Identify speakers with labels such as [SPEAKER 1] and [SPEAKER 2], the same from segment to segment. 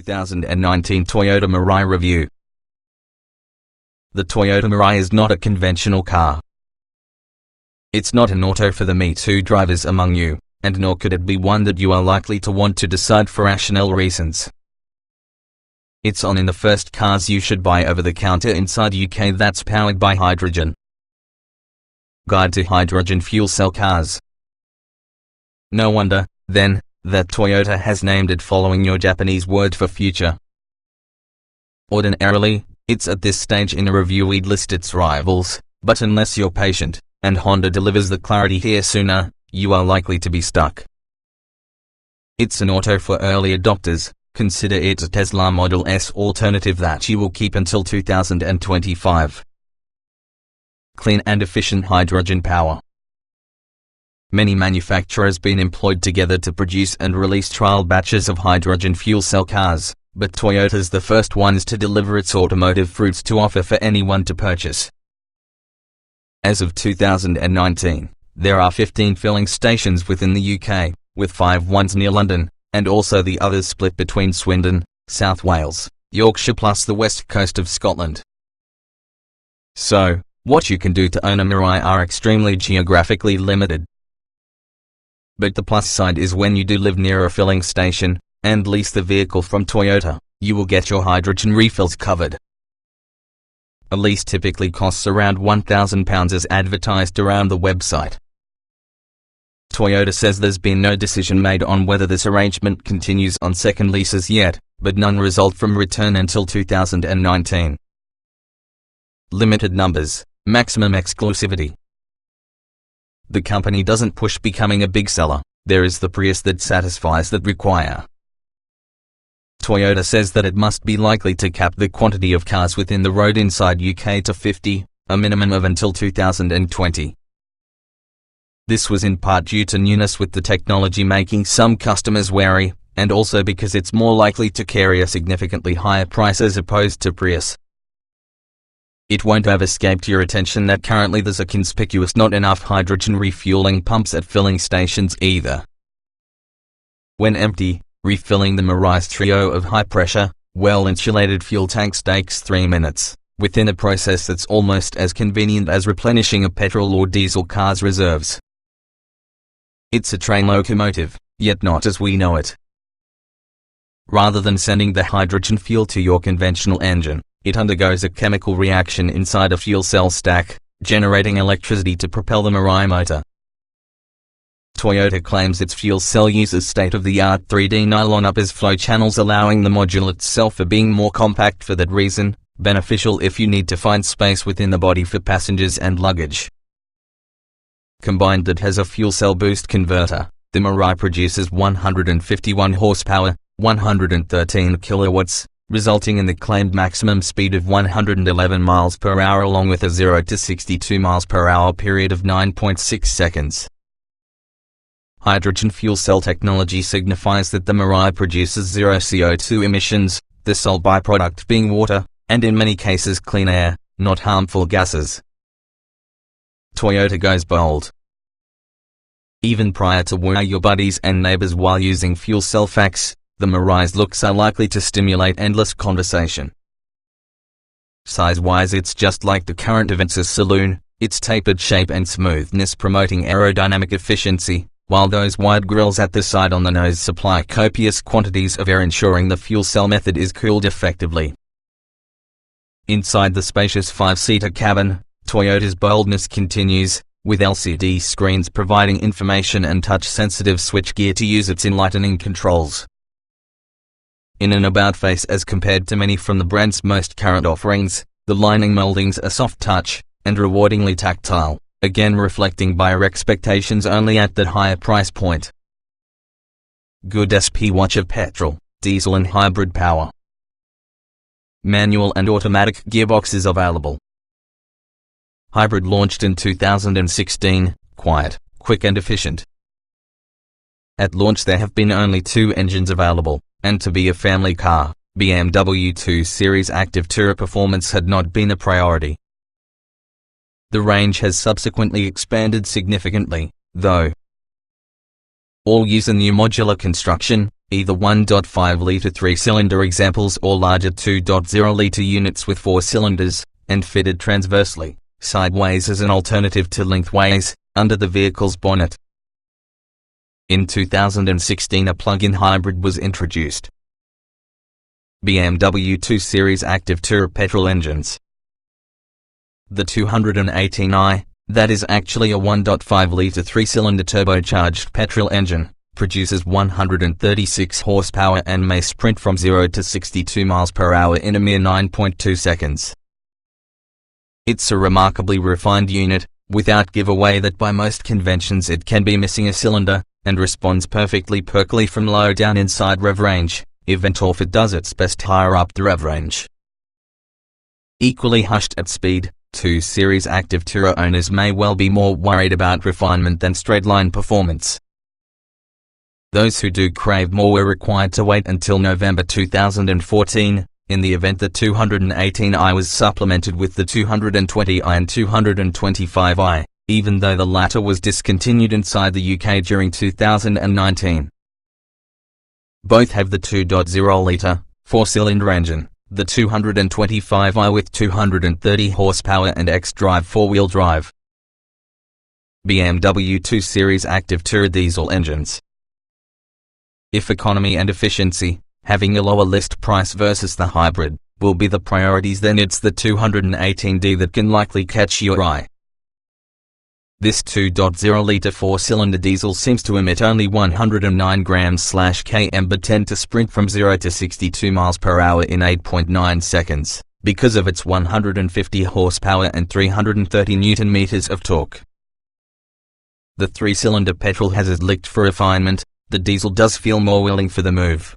[SPEAKER 1] 2019 Toyota Mirai Review. The Toyota Mirai is not a conventional car. It's not an auto for the Me Too drivers among you, and nor could it be one that you are likely to want to decide for rational reasons. It's in the first cars you should buy over the counter inside UK that's powered by hydrogen. Guide to hydrogen fuel cell cars. No wonder, then, that Toyota has named it following your Japanese word for future. Ordinarily, it's at this stage in a review we'd list its rivals, but unless you're patient, and Honda delivers the clarity here sooner, you are likely to be stuck. It's an auto for early adopters. Consider it a Tesla Model S alternative that you will keep until 2025. Clean and efficient hydrogen power. Many manufacturers been employed together to produce and release trial batches of hydrogen fuel cell cars, but Toyota's the first ones to deliver its automotive fruits to offer for anyone to purchase. As of 2019, there are 15 filling stations within the UK, with 5 ones near London, and also the others split between Swindon, South Wales, Yorkshire plus the west coast of Scotland. So, what you can do to own a Mirai are extremely geographically limited. But the plus side is when you do live near a filling station, and lease the vehicle from Toyota, you will get your hydrogen refills covered. A lease typically costs around £1,000 as advertised around the website. Toyota says there's been no decision made on whether this arrangement continues on second leases yet, but none result from return until 2019. Limited numbers, maximum exclusivity. The company doesn't push becoming a big seller. There is the Prius that satisfies that require. Toyota says that it must be likely to cap the quantity of cars within the road inside UK to 50, a minimum of until 2020. This was in part due to newness with the technology making some customers wary, and also because it's more likely to carry a significantly higher price as opposed to Prius. It won't have escaped your attention that currently there's a conspicuous not enough hydrogen refueling pumps at filling stations either. When empty, refilling the Mirais trio of high-pressure, well-insulated fuel tanks takes 3 minutes, within a process that's almost as convenient as replenishing a petrol or diesel car's reserves. It's a train locomotive, yet not as we know it. Rather than sending the hydrogen fuel to your conventional engine, it undergoes a chemical reaction inside a fuel cell stack, generating electricity to propel the Mirai motor. Toyota claims its fuel cell uses state-of-the-art 3D nylon uppers flow channels, allowing the module itself for being more compact for that reason, beneficial if you need to find space within the body for passengers and luggage. Combined, it has a fuel cell boost converter. The Mirai produces 151 horsepower, 113 kilowatts, resulting in the claimed maximum speed of 111 miles per hour along with a 0 to 62 miles per hour period of 9.6 seconds. Hydrogen fuel cell technology signifies that the Mirai produces zero CO2 emissions, the sole byproduct being water, and in many cases clean air, not harmful gases. Toyota goes bold. Even prior to wowing your buddies and neighbors while using fuel cell facts, the Mirai's looks are likely to stimulate endless conversation. Size-wise, it's just like the current Avensis Saloon, its tapered shape and smoothness promoting aerodynamic efficiency, while those wide grills at the side on the nose supply copious quantities of air, ensuring the fuel cell method is cooled effectively. Inside the spacious 5-seater cabin, Toyota's boldness continues, with LCD screens providing information and touch-sensitive switchgear to use its enlightening controls. In an about-face as compared to many from the brand's most current offerings, the lining moldings are soft touch, and rewardingly tactile, again reflecting buyer expectations only at that higher price point. Good SP watch of petrol, diesel and hybrid power. Manual and automatic gearboxes available. Hybrid launched in 2016, quiet, quick and efficient. At launch there have been only 2 engines available, and to be a family car, BMW 2 Series Active Tourer performance had not been a priority. The range has subsequently expanded significantly, though. All use a new modular construction, either 1.5-litre 3-cylinder examples or larger 2.0-litre units with 4 cylinders, and fitted transversely, sideways as an alternative to lengthways, under the vehicle's bonnet. In 2016 a plug-in hybrid was introduced. BMW 2 Series Active Tourer petrol engines. The 218i, that is actually a 1.5-litre 3-cylinder turbocharged petrol engine, produces 136 horsepower and may sprint from 0 to 62 miles per hour in a mere 9.2 seconds. It's a remarkably refined unit, without giveaway that by most conventions it can be missing a cylinder, and responds perfectly from low down inside rev range, event or if it does its best higher up the rev range. Equally hushed at speed, 2 Series Active Tourer owners may well be more worried about refinement than straight-line performance. Those who do crave more were required to wait until November 2014, in the event the 218i was supplemented with the 220i and 225i, even though the latter was discontinued inside the UK during 2019. Both have the 2.0-litre, 4-cylinder engine, the 225i with 230 horsepower and xDrive 4-wheel drive. BMW 2 Series Active Tourer diesel engines. If economy and efficiency, having a lower list price versus the hybrid, will be the priorities, then it's the 218D that can likely catch your eye. This 2.0-litre 4-cylinder diesel seems to emit only 109 grams/km but tend to sprint from 0 to 62 miles per hour in 8.9 seconds, because of its 150 horsepower and 330 Nm of torque. The 3-cylinder petrol has it licked for refinement, the diesel does feel more willing for the move.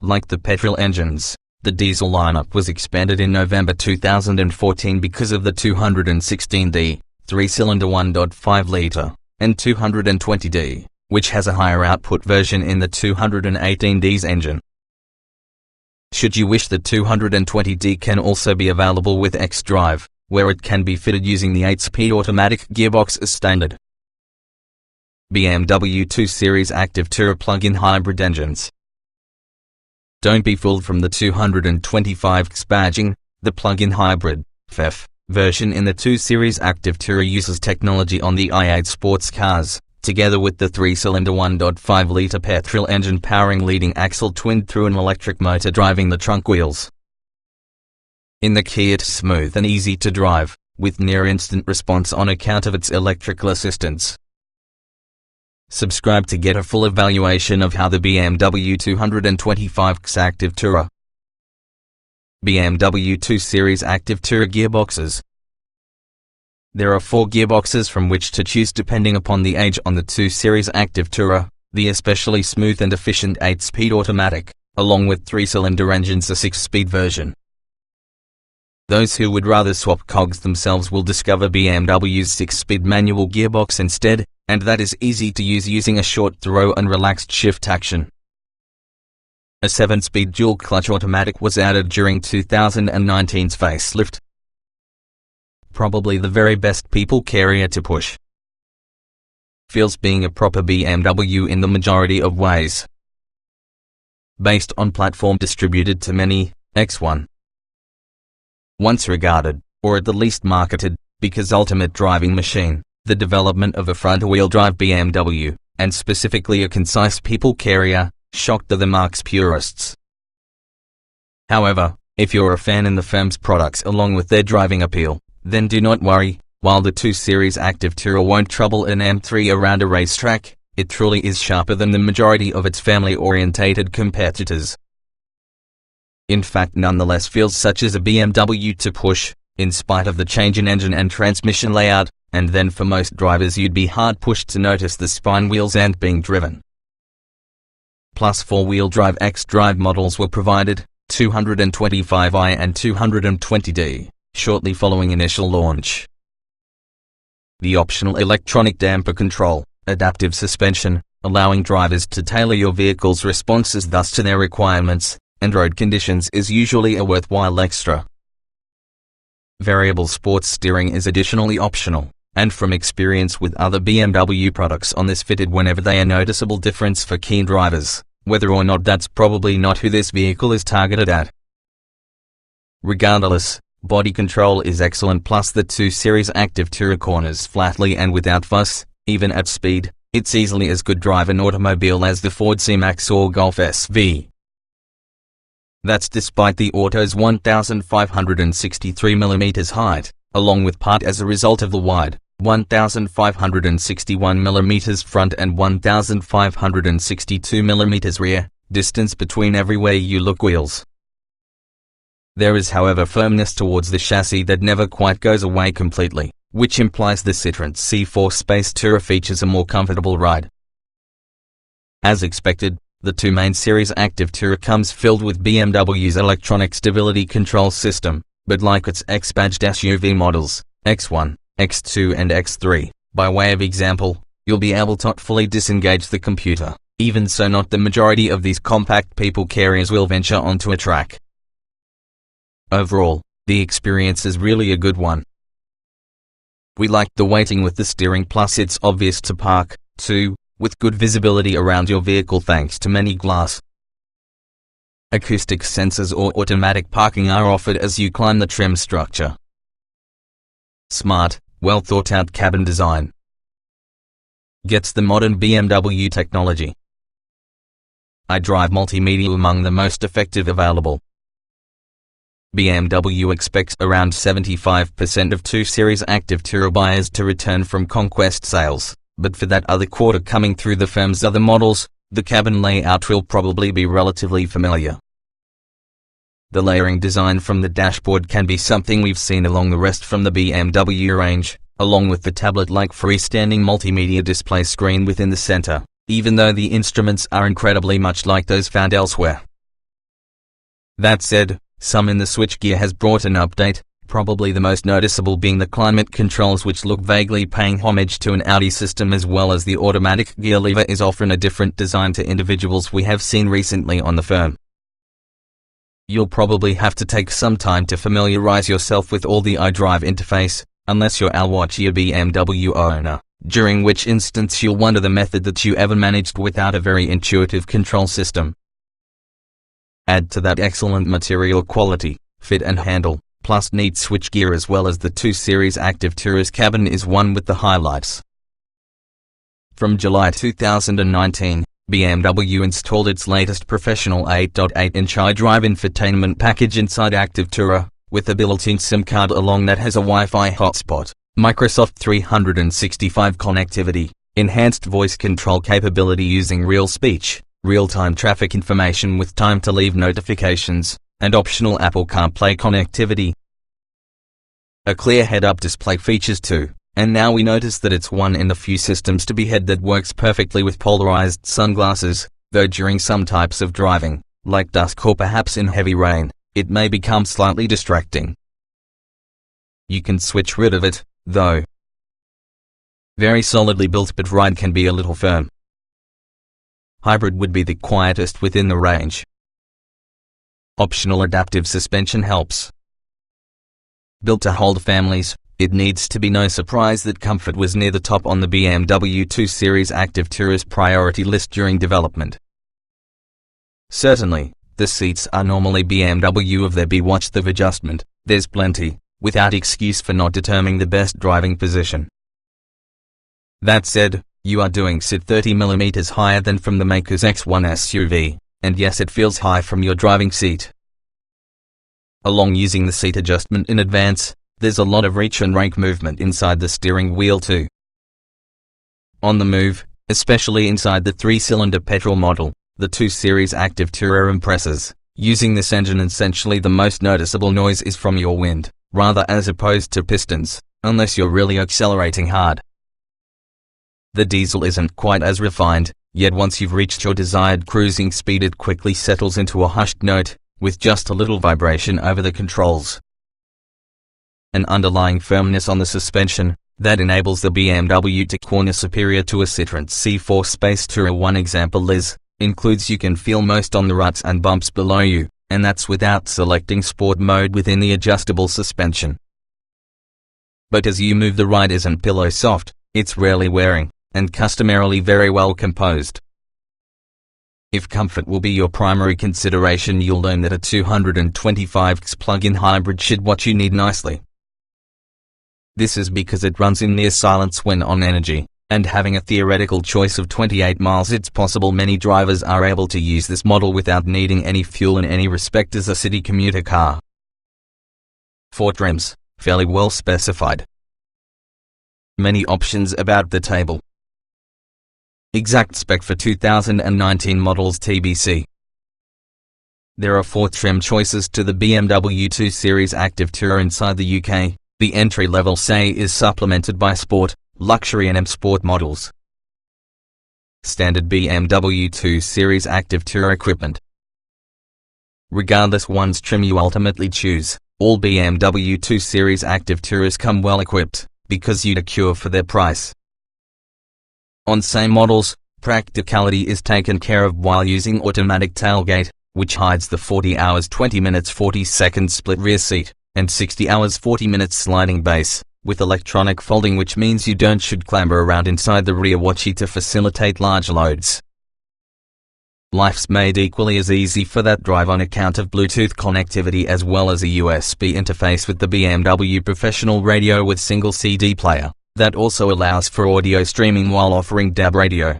[SPEAKER 1] Like the petrol engines, the diesel lineup was expanded in November 2014 because of the 216D, 3-cylinder 1.5-litre, and 220D, which has a higher output version in the 218D's engine. Should you wish, the 220D can also be available with xDrive, where it can be fitted using the 8-speed automatic gearbox as standard. BMW 2 Series Active Tourer plug-in hybrid engines. Don't be fooled from the 225's badging. The plug-in hybrid (FEF) version in the 2 Series Active Tourer uses technology on the i8 sports cars, together with the 3-cylinder 1.5-litre petrol engine powering leading axle twin through an electric motor driving the trunk wheels. In the Kia, it's smooth and easy to drive, with near instant response on account of its electrical assistance. Subscribe to get a full evaluation of how the BMW 225's Active Tourer. BMW 2 Series Active Tourer gearboxes. There are 4 gearboxes from which to choose depending upon the age on the 2 Series Active Tourer, the especially smooth and efficient 8-speed automatic, along with 3-cylinder engines, a 6-speed version. Those who would rather swap cogs themselves will discover BMW's 6-speed manual gearbox instead, and that is easy to use using a short throw and relaxed shift action. A 7-speed dual-clutch automatic was added during 2019's facelift. Probably the very best people carrier to push. Feels being a proper BMW in the majority of ways. Based on platform distributed to many, X1. Once regarded, or at the least marketed, because ultimate driving machine, the development of a front-wheel drive BMW, and specifically a concise people carrier, shocked the Marx purists. However, if you're a fan in the firm's products along with their driving appeal, then do not worry. While the 2 Series Active Tourer won't trouble an M3 around a racetrack, it truly is sharper than the majority of its family-orientated competitors. In fact, nonetheless feels such as a BMW to push, in spite of the change in engine and transmission layout, and then for most drivers you'd be hard-pushed to notice the spine wheels aren't being driven. Plus 4-wheel drive xDrive models were provided, 225i and 220d, shortly following initial launch. The optional electronic damper control, adaptive suspension, allowing drivers to tailor your vehicle's responses thus to their requirements and road conditions, is usually a worthwhile extra. Variable sports steering is additionally optional, and from experience with other BMW products on this fitted whenever they are noticeable difference for keen drivers, whether or not that's probably not who this vehicle is targeted at. Regardless, body control is excellent, plus the 2 Series Active Tourer corners flatly and without fuss. Even at speed, it's easily as good drive an automobile as the Ford C-Max or Golf SV. That's despite the Auto's 1,563mm height, along with part as a result of the wide 1,561mm front and 1,562mm rear distance between everywhere you look wheels. There is, however, firmness towards the chassis that never quite goes away completely, which implies the Citroën C4 Space Tourer features a more comfortable ride. As expected, the 2 main Series Active Tourer comes filled with BMW's electronic stability control system, but like its X-badged SUV models, X1, X2 and X3, by way of example, you'll be able to fully disengage the computer. Even so, not the majority of these compact people carriers will venture onto a track. Overall, the experience is really a good one. We liked the weighting with the steering, plus it's obvious to park, too, with good visibility around your vehicle thanks to many glass. Acoustic sensors or automatic parking are offered as you climb the trim structure. Smart, well thought out cabin design gets the modern BMW technology. iDrive multimedia among the most effective available. BMW expects around 75% of 2 Series Active Tourer buyers to return from conquest sales, but for that other quarter coming through the firm's other models, the cabin layout will probably be relatively familiar. The layering design from the dashboard can be something we've seen along the rest from the BMW range, along with the tablet-like freestanding multimedia display screen within the center, even though the instruments are incredibly much like those found elsewhere. That said, some in the switchgear has brought an update, probably the most noticeable being the climate controls, which look vaguely paying homage to an Audi system, as well as the automatic gear lever is often a different design to individuals we have seen recently on the firm. You'll probably have to take some time to familiarize yourself with all the iDrive interface, unless you're a watchier BMW owner, during which instance you'll wonder the method that you ever managed without a very intuitive control system. Add to that excellent material quality, fit and handle, plus neat switchgear, as well as the 2 Series Active Tourer's cabin is one with the highlights. From July 2019, BMW installed its latest professional 8.8-inch iDrive infotainment package inside Active Tourer, with a built-in SIM card along that has a Wi-Fi hotspot, Microsoft 365 connectivity, enhanced voice control capability using real speech, real-time traffic information with time-to-leave notifications, and optional Apple CarPlay connectivity. A clear head-up display features too, and now we notice that it's one in the few systems to be had that works perfectly with polarized sunglasses, though during some types of driving, like dusk or perhaps in heavy rain, it may become slightly distracting. You can switch rid of it, though. Very solidly built, but ride can be a little firm. Hybrid would be the quietest within the range. Optional adaptive suspension helps. Built to hold families, it needs to be no surprise that comfort was near the top on the BMW 2 Series Active Tourer's priority list during development. Certainly, the seats are normally BMW of their watch the adjustment, there's plenty, without excuse for not determining the best driving position. That said, you are doing sit 30mm higher than from the maker's X1 SUV, and yes, it feels high from your driving seat. Along using the seat adjustment in advance, there's a lot of reach and rake movement inside the steering wheel too. On the move, especially inside the 3-cylinder petrol model, the 2 Series Active Tourer impresses. Using this engine, essentially the most noticeable noise is from your wind, rather as opposed to pistons, unless you're really accelerating hard. The diesel isn't quite as refined, yet once you've reached your desired cruising speed it quickly settles into a hushed note, with just a little vibration over the controls. An underlying firmness on the suspension, that enables the BMW to corner superior to a Citroën C4 Space Tourer. One example includes you can feel most on the ruts and bumps below you, and that's without selecting sport mode within the adjustable suspension. but as you move the ride isn't pillow soft, it's rarely wearing, and customarily very well composed. If comfort will be your primary consideration, you'll learn that a 225 plug-in hybrid should what you need nicely. This is because it runs in near silence when on energy, and having a theoretical choice of 28 miles, it's possible many drivers are able to use this model without needing any fuel in any respect as a city commuter car. 4 trims, fairly well specified. Many options about the table. Exact spec for 2019 models TBC. There are 4 trim choices to the BMW 2 Series Active Tourer inside the UK. The entry-level say is supplemented by Sport, Luxury and M Sport models. Standard BMW 2 Series Active Tourer equipment. Regardless one's trim you ultimately choose, all BMW 2 Series Active Tourers come well equipped, because you'd accrue for their price. On same models, Practicality is taken care of while using automatic tailgate, which hides the 40 hours 20 minutes 40 seconds split rear seat, and 60 hours 40 minutes sliding base, with electronic folding, which means you don't should clamber around inside the rear watchy to facilitate large loads. Life's made equally as easy for that drive on account of Bluetooth connectivity as well as a USB interface with the BMW Professional Radio with single CD player, that also allows for audio streaming while offering DAB radio.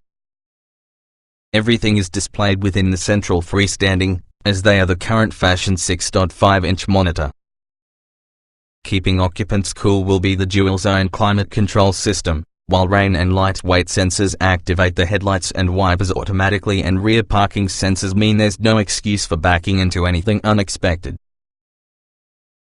[SPEAKER 1] Everything is displayed within the central freestanding, as they are the current fashion 6.5-inch monitor. Keeping occupants cool will be the dual-zone climate control system, while rain and lightweight sensors activate the headlights and wipers automatically, and rear parking sensors mean there's no excuse for backing into anything unexpected.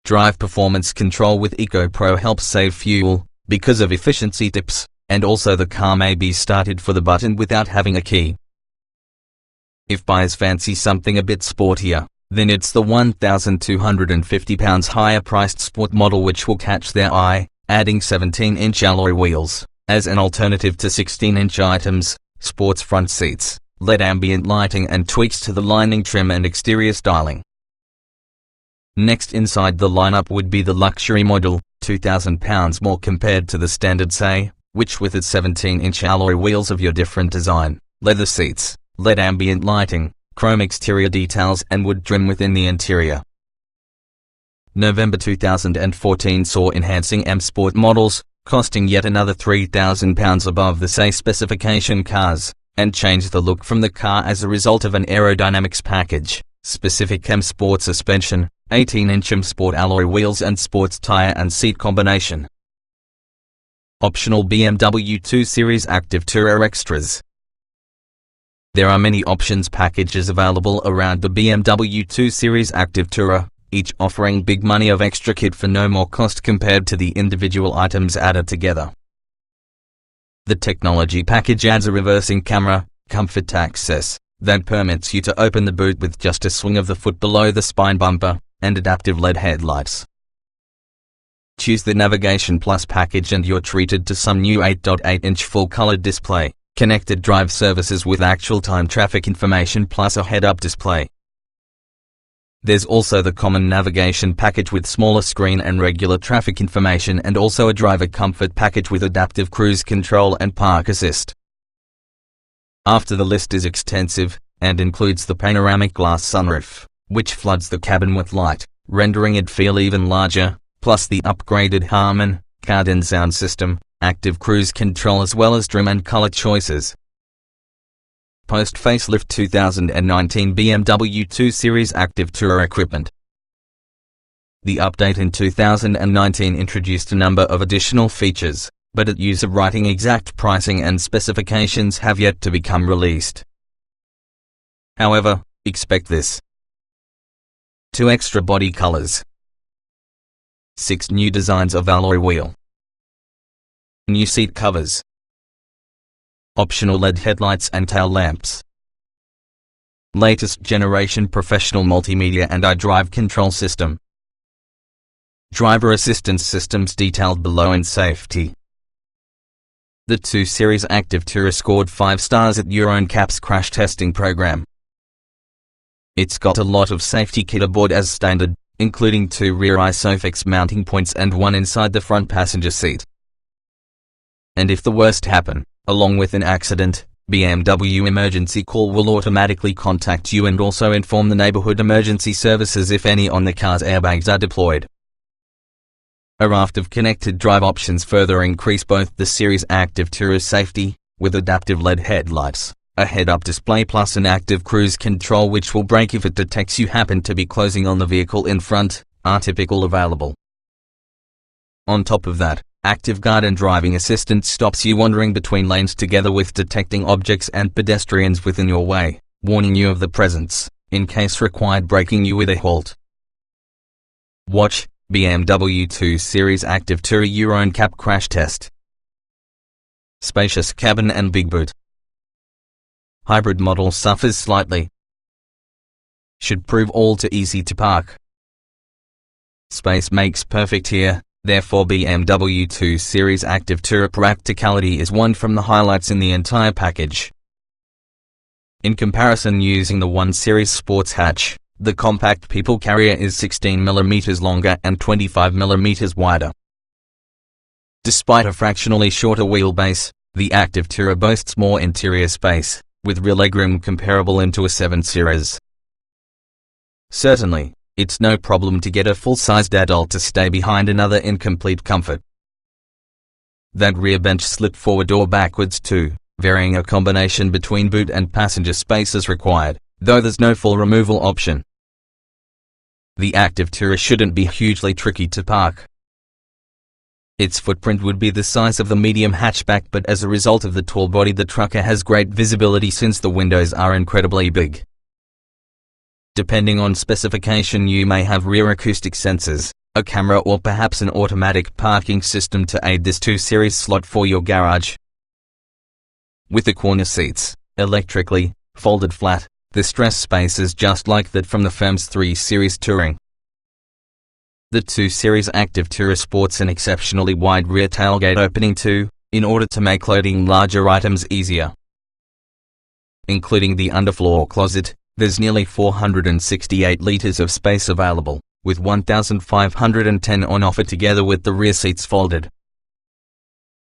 [SPEAKER 1] Drive performance control with Eco Pro helps save fuel, because of efficiency tips, and also the car may be started for the button without having a key. If buyers fancy something a bit sportier, then it's the £1,250 higher priced Sport model which will catch their eye, adding 17-inch alloy wheels, as an alternative to 16-inch items, sports front seats, LED ambient lighting and tweaks to the lining trim and exterior styling. Next inside the lineup would be the luxury model, £2,000 more compared to the standard say, which with its 17-inch alloy wheels of your different design, leather seats, LED ambient lighting, chrome exterior details and wood trim within the interior. November 2014 saw enhancing M Sport models, costing yet another £3,000 above the say specification cars, and changed the look from the car as a result of an aerodynamics package, specific M Sport suspension, 18-inch M Sport alloy wheels and sports tire and seat combination. Optional BMW 2 Series Active Tourer extras. There are many options packages available around the BMW 2 Series Active Tourer, each offering big money of extra kit for no more cost compared to the individual items added together. The technology package adds a reversing camera, comfort access, that permits you to open the boot with just a swing of the foot below the spine bumper, and adaptive LED headlights. Choose the Navigation Plus package and you're treated to some new 8.8-inch full-color display, connected drive services with actual time traffic information plus a head-up display. There's also the common navigation package with smaller screen and regular traffic information, and also a driver comfort package with adaptive cruise control and park assist. After the list is extensive, and includes the panoramic glass sunroof, which floods the cabin with light, rendering it feel even larger, plus the upgraded Harman Kardon sound system, active cruise control as well as trim and color choices. Post-facelift 2019 BMW 2 Series Active Tourer equipment. The update in 2019 introduced a number of additional features, but at user writing exact pricing and specifications have yet to become released. However, expect this. 2 extra body colors. 6 new designs of alloy wheel. New seat covers. Optional LED headlights and tail lamps. Latest generation professional multimedia and iDrive control system. Driver assistance systems detailed below in safety. The 2 Series Active Tourer scored 5 stars at Euro NCAP's crash testing program. It's got a lot of safety kit aboard as standard, including 2 rear ISOFIX mounting points and 1 inside the front passenger seat. And if the worst happen, along with an accident, BMW Emergency Call will automatically contact you and also inform the neighborhood emergency services if any on the car's airbags are deployed. A raft of connected drive options further increase both the Series Active Tourer safety, with adaptive LED headlights, a head-up display plus an active cruise control which will brake if it detects you happen to be closing on the vehicle in front, are typical available. On top of that, Active Guard and Driving Assistance stops you wandering between lanes together with detecting objects and pedestrians within your way, warning you of the presence, in case required braking you with a halt. Watch BMW 2 Series Active Tourer Euro NCAP crash test. Spacious cabin and big boot. Hybrid model suffers slightly. Should prove all too easy to park. Space makes perfect here. Therefore BMW 2 Series Active Tourer Practicality is one from the highlights in the entire package. In comparison, using the 1 Series Sports hatch, the compact people carrier is 16 mm longer and 25 mm wider. Despite a fractionally shorter wheelbase, the Active Tourer boasts more interior space, with rear legroom comparable into a 7 Series. Certainly, it's no problem to get a full-sized adult to stay behind another in complete comfort. That rear bench slip forward or backwards too, varying a combination between boot and passenger space is required, though there's no full removal option. The Active Tourer shouldn't be hugely tricky to park. Its footprint would be the size of the medium hatchback, but as a result of the tall body the trucker has great visibility since the windows are incredibly big. Depending on specification, you may have rear acoustic sensors, a camera or perhaps an automatic parking system to aid this 2 Series slot for your garage. With the corner seats, electrically folded flat, the stress space is just like that from the firm's 3 Series Touring. The 2 Series Active Tourer sports an exceptionally wide rear tailgate opening too, in order to make loading larger items easier. Including the underfloor closet, there's nearly 468 liters of space available, with 1,510 on offer together with the rear seats folded.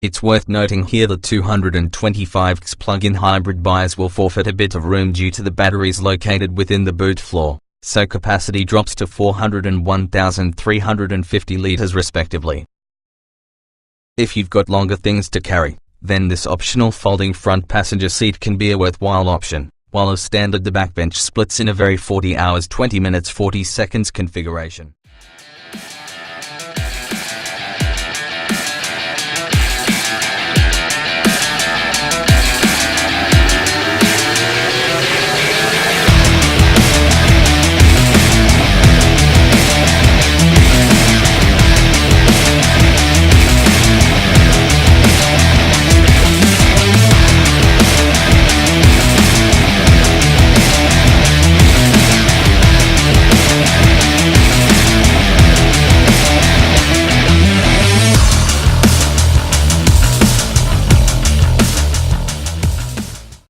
[SPEAKER 1] It's worth noting here the 225x plug-in hybrid buyers will forfeit a bit of room due to the batteries located within the boot floor, so capacity drops to 400 and 1,350 liters respectively. If you've got longer things to carry, then this optional folding front passenger seat can be a worthwhile option, while as standard the backbench splits in a very 40 hours 20 minutes 40 seconds configuration.